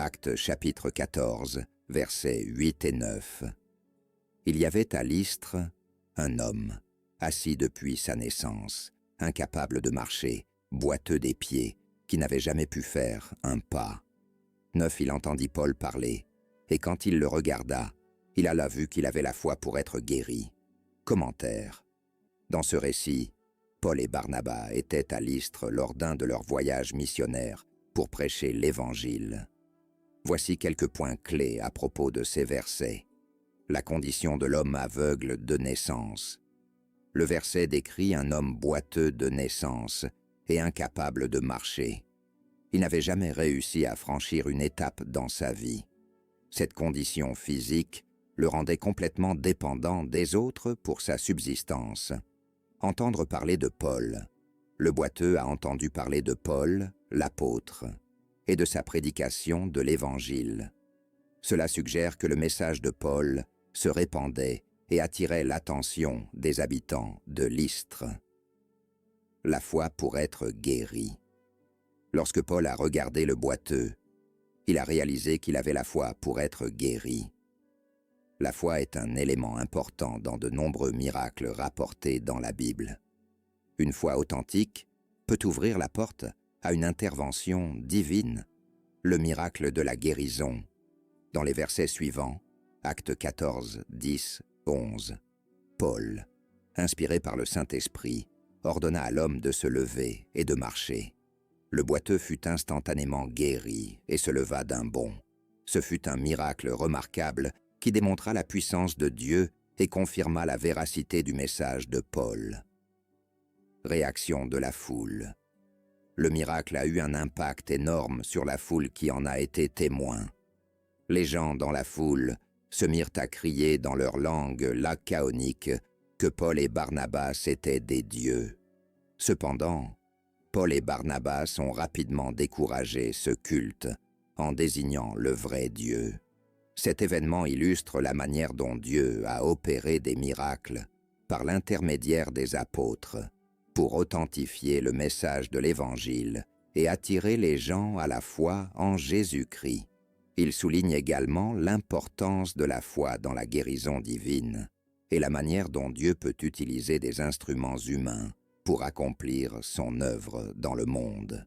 Actes chapitre 14, versets 8 et 9. Il y avait à Lystre un homme, assis depuis sa naissance, incapable de marcher, boiteux des pieds, qui n'avait jamais pu faire un pas. 9. Il entendit Paul parler, et quand il le regarda, il alla vu qu'il avait la foi pour être guéri. Commentaire. Dans ce récit, Paul et Barnabas étaient à Lystre lors d'un de leurs voyages missionnaires pour prêcher l'Évangile. Voici quelques points clés à propos de ces versets. La condition de l'homme aveugle de naissance. Le verset décrit un homme boiteux de naissance et incapable de marcher. Il n'avait jamais réussi à franchir une étape dans sa vie. Cette condition physique le rendait complètement dépendant des autres pour sa subsistance. Entendre parler de Paul. Le boiteux a entendu parler de Paul, l'apôtre, et de sa prédication de l'Évangile. Cela suggère que le message de Paul se répandait et attirait l'attention des habitants de Lystre. La foi pour être guéri. Lorsque Paul a regardé le boiteux, il a réalisé qu'il avait la foi pour être guéri. La foi est un élément important dans de nombreux miracles rapportés dans la Bible. Une foi authentique peut ouvrir la porte à une intervention divine, le miracle de la guérison. Dans les versets suivants, Actes 14, 10, 11, Paul, inspiré par le Saint-Esprit, ordonna à l'homme de se lever et de marcher. Le boiteux fut instantanément guéri et se leva d'un bond. Ce fut un miracle remarquable qui démontra la puissance de Dieu et confirma la véracité du message de Paul. Réaction de la foule. Le miracle a eu un impact énorme sur la foule qui en a été témoin. Les gens dans la foule se mirent à crier dans leur langue lacaonique que Paul et Barnabas étaient des dieux. Cependant, Paul et Barnabas ont rapidement découragé ce culte en désignant le vrai Dieu. Cet événement illustre la manière dont Dieu a opéré des miracles par l'intermédiaire des apôtres pour authentifier le message de l'Évangile et attirer les gens à la foi en Jésus-Christ. Il souligne également l'importance de la foi dans la guérison divine et la manière dont Dieu peut utiliser des instruments humains pour accomplir son œuvre dans le monde.